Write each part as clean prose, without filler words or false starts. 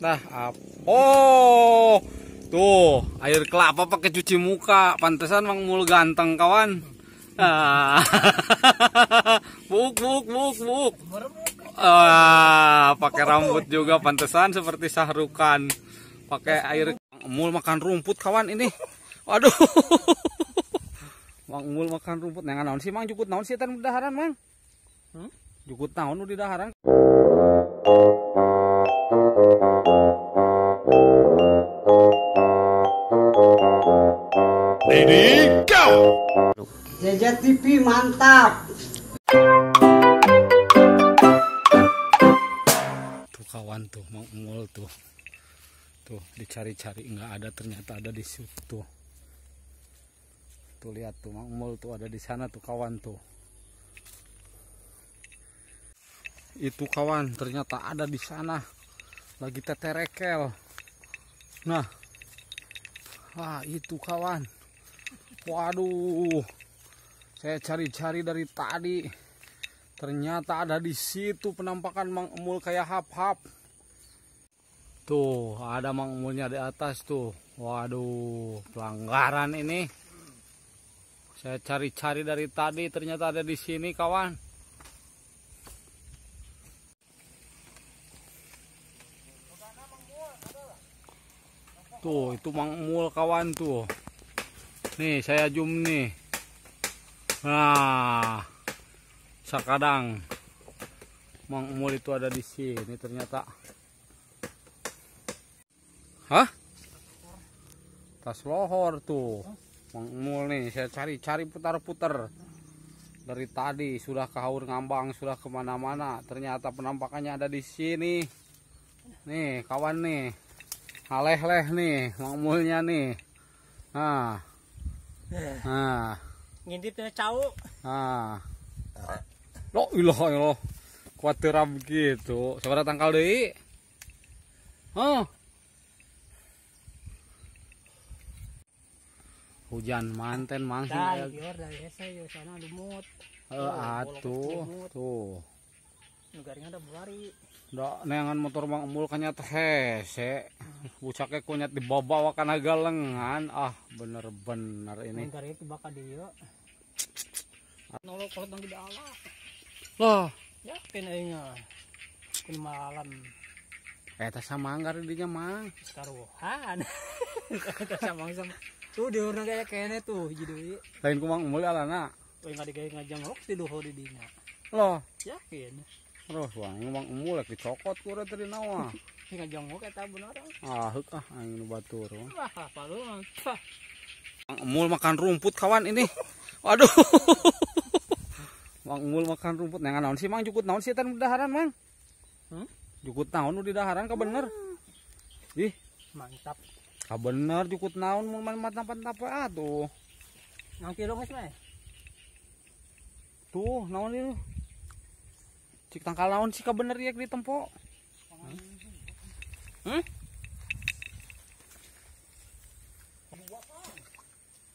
Nah, oh, tuh air kelapa pakai cuci muka, pantesan Mang Mul ganteng kawan. Ah, buk. Pakai rambut juga, pantesan seperti Sahrukan. Pakai air. Mang Mul makan rumput kawan ini. Waduh, Mang Mul makan rumput. Nengan naon sih Mang, jukut naon sih tan daharan Mang? Jukut naon di daharan? Ready, go! Jaja TV mantap. Tuh kawan tuh, Mang Mul tuh. Tuh dicari-cari nggak ada, ternyata ada di situ. Tuh lihat tuh Mang Mul tuh ada di sana tuh kawan tuh. Itu kawan ternyata ada di sana. Lagi teterekel. Nah. Wah, itu kawan. Waduh. Saya cari-cari dari tadi. Ternyata ada di situ penampakan Mang Mul kayak hap-hap. Tuh, ada Mang Mulnya di atas tuh. Waduh, pelanggaran ini. Saya cari-cari dari tadi, ternyata ada di sini kawan. Tuh, itu Mang Mul kawan tuh. Nih, saya zoom nih. Nah, sekadang Mang Mul itu ada di sini ternyata. Hah? Tas lohor tuh. Mang Mul nih, saya cari-cari putar-putar. Dari tadi sudah ke Haur Ngambang, sudah kemana-mana. Ternyata penampakannya ada di sini. Nih, kawan nih. Aleh-leh nih, Mang Mulnya nih. Nah. Nah. Ngintipnya cau. Nah. Loh, ilah. Kuateram gitu. Sabar tangkal deui. Oh. Hujan manten Mang. Sana lumut. Atuh. Tuh. Negaranya ada buari. Da neangan motor Mang Mul kanya teh hese. Bucake kunyat dibawa kana galengan. Ah, bener-bener ini. Negaranya kebaka dia. Nolok kalau tang di ala. Loh, Yakin aing mah. Kun malam eta samanggar dinya Mang. karuhan. Eta sama. Tuh di urang kayak kene tuh jadi. Lain ku Mang Mul alana. We enggak digaya ngajangrok di luhur di dinya. Loh, Yakin. terus wah Mang Mul lagi cokot ku urang tadi nawa. Ngajangrok eta bener. Ah, heuk aing nu batur. Wah, apa lu? Mang Mul makan rumput kawan ini. Waduh. Mang Mul makan rumput. Nengan naon sih Mang, jukut naon sih tan daharan Mang? Jukut naon nu di daharan ka bener? Ih, Mantap. ka bener jukut naon mun mantap-mantap atuh. Nang kilo geus mah. Tuh, naon ieu? Cik tangkal naon sih ka bener ieu di tempo?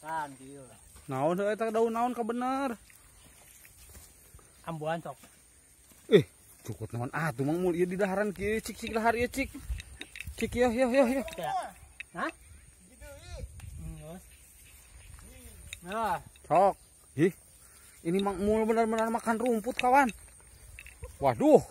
Kan kieu. Naon heuh eta daun naon ka bener? Ambuan sok. Cukut naon atuh Mang Mul ieu di daharan kieu cik dahar ieu cik. Cik yo. Hah? Nah, Sok. Ih. Ini Mang Mul benar-benar makan rumput kawan. Waduh.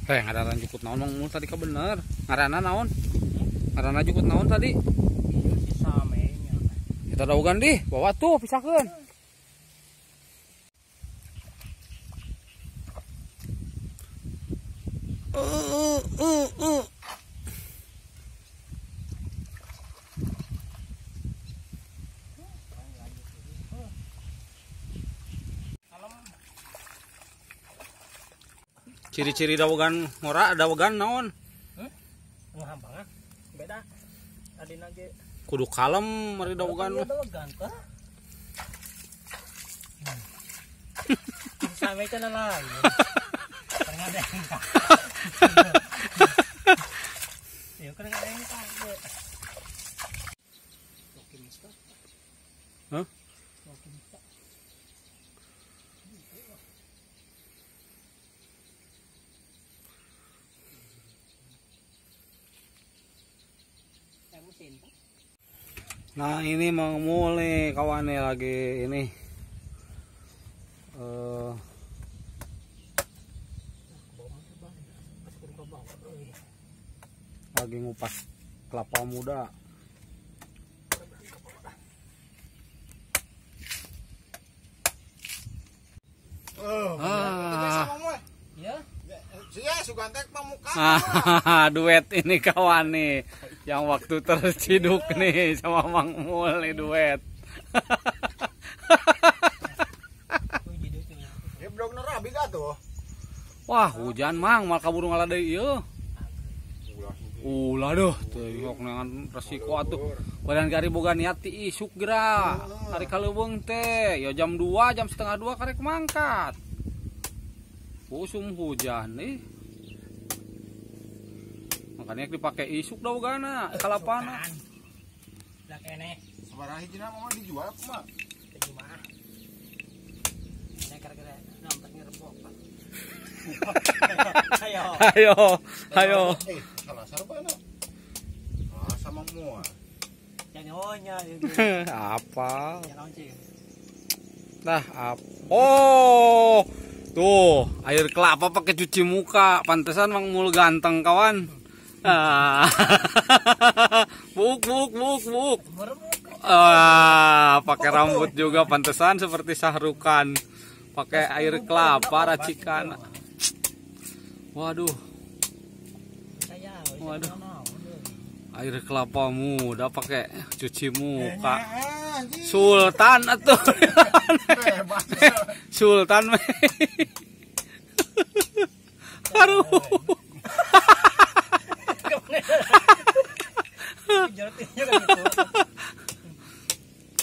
Ngaranna jukut naon Mang Mul tadi ka bener. Ngaranna naon? Ngaranna jukut naon tadi? si samenya. Kita daugan di, bawa tuh pisahkeun. Ciri-ciri dawegan ngora, dawegan naon? Ngahambang beda. Tadi nage Kudu kalem mari dawegan. dawegan tah. Sampai kana lain. ada yang ya kan ada yang tahu. Hah? Nah ini Mang Mul nih kawannya lagi ini lagi ngupas kelapa muda. Ya. Sia sugantek pamuka. Duet ini kawan nih yang waktu terciduk nih sama Mang Mul nih duet. Ya blog nerabi tuh. Wah hujan Mang mal kaburu ngaladeui ieu. Ulah doh teuing dengan resiko atuh. Badan gari boga niat ti isuk geura. Hari kaleuweung teh ya jam 2 jam setengah 2 karek mangkat. Usum hujan nih. Makanya dipakai isuk dah bogana kalapana. Lah kene Sabaraha hijina mah dijual kumaha? terjemah. Ini gara-gara nampak ngerebok. Ayo. Ayo. Salah sarbanana. Sama mua. Jangan Apa? Jangan cing. Nah, oh. Tuh, air kelapa pakai cuci muka. Pantesan Mang Mul ganteng kawan. Buk. Pakai rambut juga pantesan seperti Sahrukan. Pakai air kelapa racikan. Waduh. Air kelapa muda pakai cuci muka. Sultan atuh. Sultan meh. Aduh.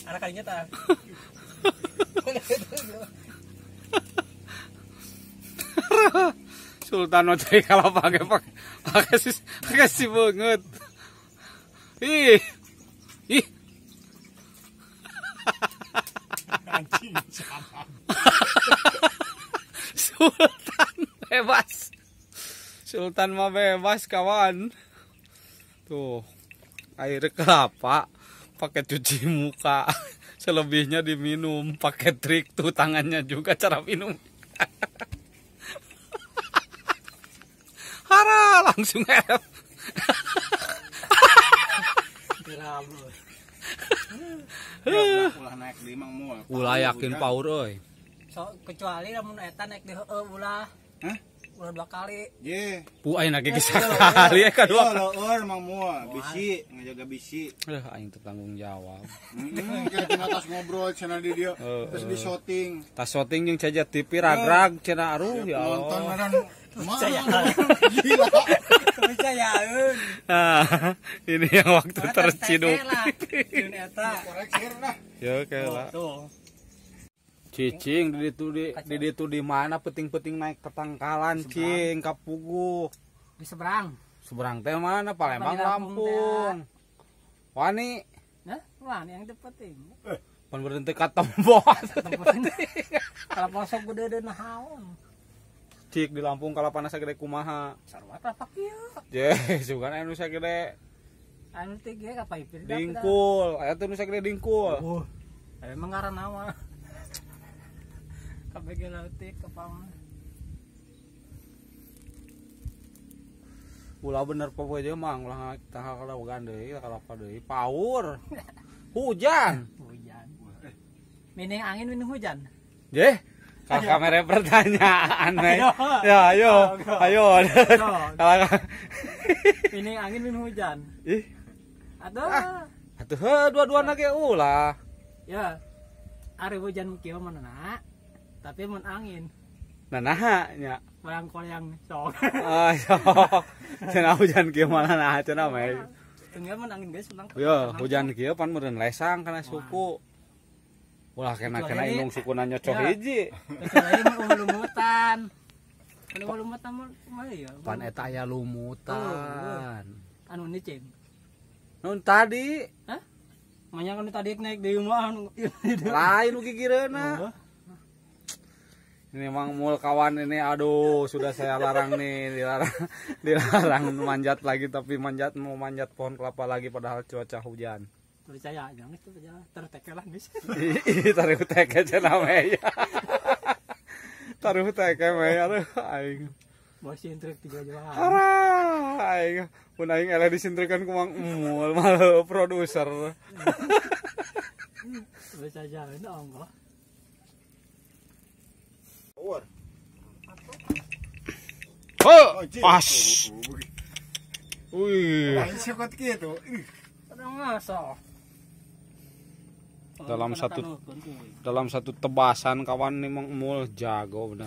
Anak kalinya tak. Sultan oce kalau pakai si banget. Ih. Sultan bebas. Sultan mah bebas kawan. Tuh, air kelapa pakai cuci muka. Selebihnya diminum pakai trik tuh tangannya juga cara minum. Hara langsung erep. Ulah naik di Mang Mul. Ulah yakin paur euy. So kecuali lamun eta naik di heueuh ulah. Hah? Ulah 2 kali. Ye. Pu ayeuna ge sakali ya kadua. Leueur Mang Mul, bisi, ngajaga bisi. Aing teu tanggung jawab. Kita atas ngobrol cenah di dia. Terus di shooting. Tas shooting jeung caja TV ragrag cenah aruh ya Nonton Allah. ngaran gila. Percayaeun. Nah, ini yang waktu terciduk. Jeung eta. Koreksirna. Ya kela. Tuh. Cicing di ditu di mana peting-peting naik ke tangkalan cing kapuguh. Di seberang. Seberang teh mana Palembang Di Lampung, Lampung. Wani Nah, wah yang penting. pan berhenti ka tembok. Kalau posok gede na haon. Cik di Lampung kalau panas gede kumaha. Sarua apa kieu? Jeh, sugan anu sagede Anu teh ge ka paipir. dingkul. Aya teh nu sagede dingkul. Emang ngaran nama. Kabege leutik kepang. Ulah bener popoe je mang ulah tah kalau deui kalapa deui paur. Hujan. Hujan. Mining angin mining hujan. Jeh, kamera pertanyaan we. Ya, ayo. Mining angin mining hujan. Ih, Aduh. atuh dua-duana ge ulah. Ya. Ari hujan kieu manana. Tapi mun angin. Nah, nya. Koyang-koyang sok. Ah, sok. Cenah hujan kieu mana nah cenah mah. Tengah mun angin geus menang. Yo, hujan kieu pan meureun lesang kana suku. Ulah kena indung sukuna nyocok hiji. Kecuali mun lumut-lumutan. Anu lumut tamu mah ya. Pan eta aya lumutan. Anu ni cing. Nun tadi Hah? Manya kan tadi naik deui mah anu. lain nu gigireuna. Ini Mang Mul kawan ini, aduh sudah saya larang nih, dilarang manjat lagi, tapi mau manjat pohon kelapa lagi padahal cuaca hujan. Percaya jangan itu aja tertekelah guys. Taruh teke cenah meya. Taruh teke meya aduh aing. Bos intrik 3 jual. Arah aing mun aing eleh disintrikan ku Mang Mul malah produser. Percaya itu enggak. Oh, pas. Wih. Lain sekot gitu. Kadang ngaso. Dalam satu tebasan kawan nih Mang Mul jago benar.